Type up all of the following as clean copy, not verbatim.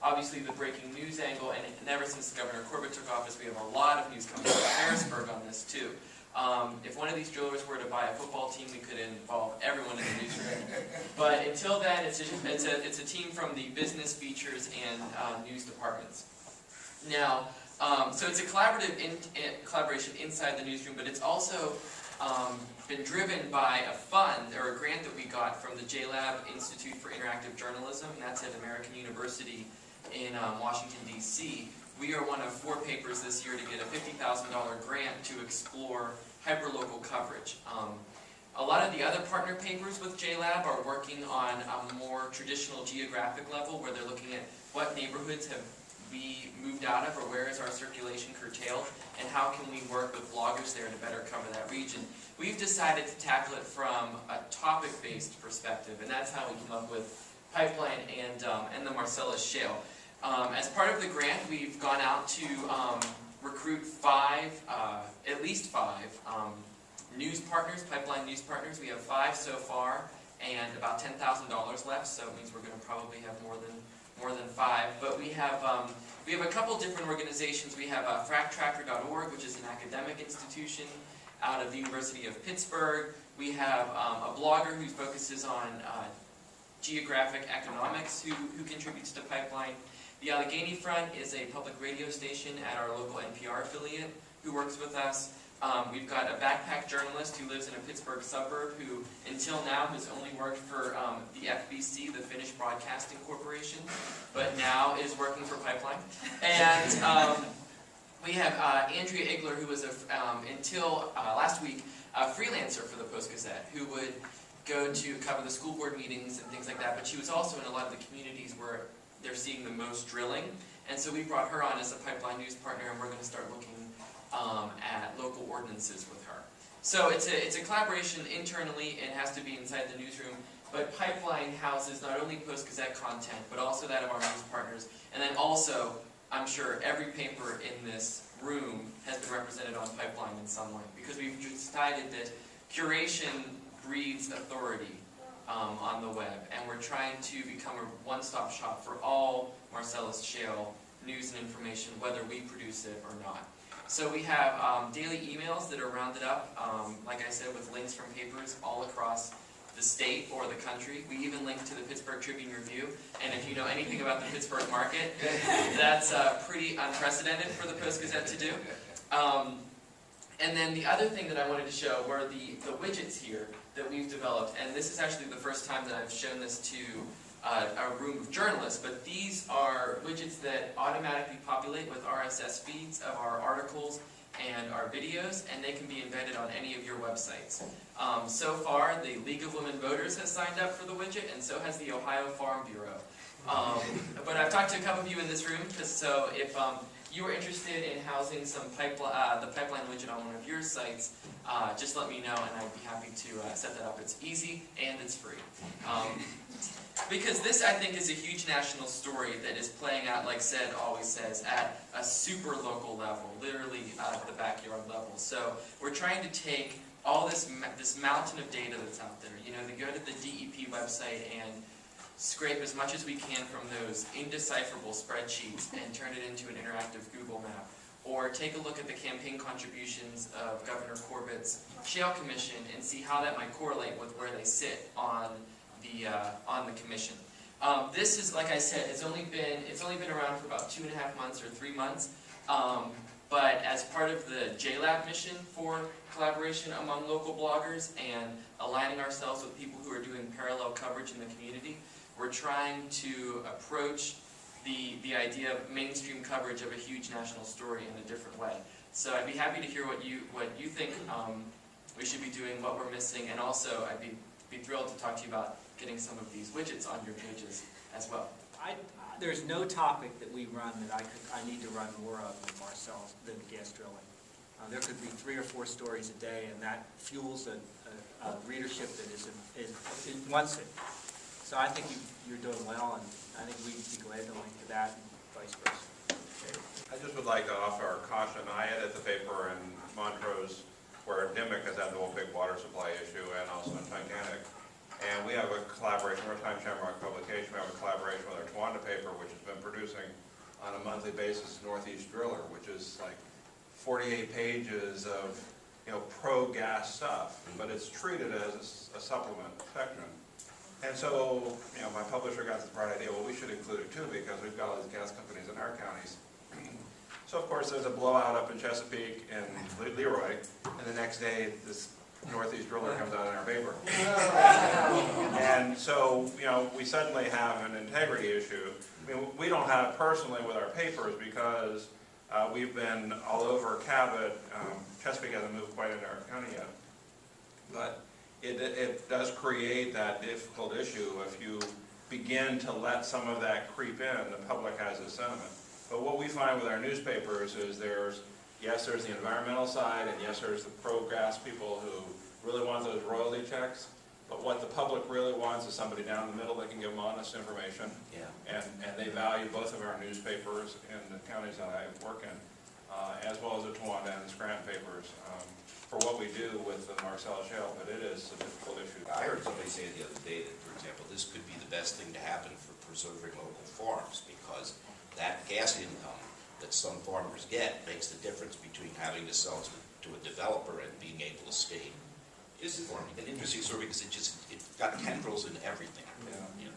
obviously the breaking news angle, and ever since Governor Corbett took office, we have a lot of news coming out of Harrisburg on this too. If one of these drillers were to buy a football team, we could involve everyone in the newsroom. But until then, it's a team from the business, features, and news departments. Now, so it's a collaboration inside the newsroom, but it's also been driven by a fund or a grant that we got from the JLab Institute for Interactive Journalism, and that's at American University in Washington, D.C. We are one of 4 papers this year to get a $50,000 grant to explore hyperlocal coverage. A lot of the other partner papers with JLab are working on a more traditional geographic level, where they're looking at what neighborhoods have we moved out of, or where is our circulation curtailed, and how can we work with bloggers there to better cover that region. We've decided to tackle it from a topic-based perspective, and that's how we came up with pipeline and the Marcellus Shale. As part of the grant, we've gone out to recruit at least five news partners, pipeline news partners. We have 5 so far, and about $10,000 left, so it means we're going to probably have more than 5. But we have a couple different organizations. We have fractracker.org, which is an academic institution out of the University of Pittsburgh. We have a blogger who focuses on geographic economics who contributes to pipeline. The Allegheny Front is a public radio station at our local NPR affiliate who works with us. We've got a backpack journalist who lives in a Pittsburgh suburb who, until now, has only worked for the FBC, the Finnish Broadcasting Corporation, but now is working for Pipeline. And we have Andrea Igler, who was, until last week, a freelancer for the Post-Gazette, who would go to cover the school board meetings and things like that, but she was also in a lot of the communities where they're seeing the most drilling. And so we brought her on as a pipeline news partner, and we're going to start looking at local ordinances with her. So it's a collaboration internally. It has to be inside the newsroom, but Pipeline houses not only Post-Gazette content, but also that of our news partners. And then also, I'm sure every paper in this room has been represented on Pipeline in some way, because we've decided that curation breeds authority on the web, and we're trying to become a one-stop shop for all Marcellus Shale news and information, whether we produce it or not. So we have daily emails that are rounded up, like I said, with links from papers all across the state or the country. We even link to the Pittsburgh Tribune Review, and if you know anything about the Pittsburgh market, that's pretty unprecedented for the Post-Gazette to do. And then the other thing that I wanted to show were the widgets here that we've developed, and this is actually the first time that I've shown this to a room of journalists, but these are widgets that automatically populate with RSS feeds of our articles and our videos, and they can be embedded on any of your websites. So far, the League of Women Voters has signed up for the widget, and so has the Ohio Farm Bureau. But I've talked to a couple of you in this room, so if you are interested in housing the pipeline widget on one of your sites, just let me know, and I'd be happy to set that up. It's easy and it's free. Because this, I think, is a huge national story that is playing out, like Sid always says, at a super local level, literally at the backyard level. So we're trying to take all this mountain of data that's out there, to go to the DEP website and scrape as much as we can from those indecipherable spreadsheets and turn it into an interactive Google map. Or take a look at the campaign contributions of Governor Corbett's Shale Commission and see how that might correlate with where they sit on the commission. This is, like I said, it's only been around for about 2.5 months or 3 months. But as part of the JLab mission for collaboration among local bloggers and aligning ourselves with people who are doing parallel coverage in the community, we're trying to approach the idea of mainstream coverage of a huge national story in a different way. So I'd be happy to hear what you think we should be doing, what we're missing, and also I'd be thrilled to talk to you about getting some of these widgets on your pages as well. There's no topic that we run that I need to run more of than Marcellus, than gas drilling. There could be 3 or 4 stories a day, and that fuels a readership that wants it. So I think you're doing well, and I think we'd be glad to link to that, and vice versa. I just would like to offer a caution. I edit the paper in Montrose, where Dimick has had the whole big water supply issue, and also in Titanic. And we have a collaboration, we're a Time Shamrock publication, we have a collaboration with our Towanda paper, which has been producing on a monthly basis Northeast Driller, which is like 48 pages of, pro-gas stuff, but it's treated as a supplement section. And so, my publisher got the bright idea, well, we should include it too, because we've got all these gas companies in our counties. So of course, there's a blowout up in Chesapeake and Leroy, and the next day, this Northeast Driller comes out in our paper. And so, we suddenly have an integrity issue. I mean, we don't have it personally with our papers because we've been all over Cabot. Chesapeake hasn't moved quite into our county yet. But it does create that difficult issue if you begin to let some of that creep in. The public has a sentiment. But what we find with our newspapers is there's the environmental side, and yes, there's the pro-gas people who really want those royalty checks. But what the public really wants is somebody down the middle that can give them honest information. Yeah. And they value both of our newspapers in the counties that I work in, as well as the Towanda and the Scranton papers, for what we do with the Marcellus Shale. But it is a difficult issue. I heard somebody say the other day that, for example, this could be the best thing to happen for preserving local farms, because that gas income that some farmers get makes the difference between having to sell to a developer and being able to stay. This is an interesting story because it got tendrils in everything. Yeah.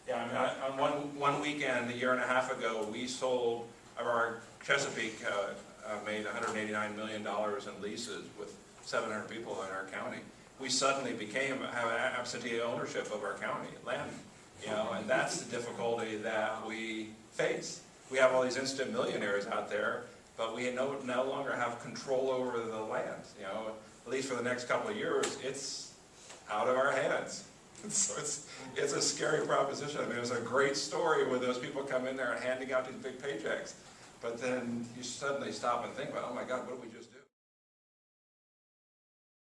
Yeah, I mean, on one weekend, a year and a half ago, we sold, our Chesapeake made $189 million in leases with 700 people in our county. We suddenly have absentee ownership of our county land, and that's the difficulty that we face. We have all these instant millionaires out there, but we no longer have control over the land. At least for the next couple of years, it's out of our hands. So it's a scary proposition. I mean, it's a great story when those people come in there and handing out these big paychecks, but then you suddenly stop and think about, oh my God, what did we just do?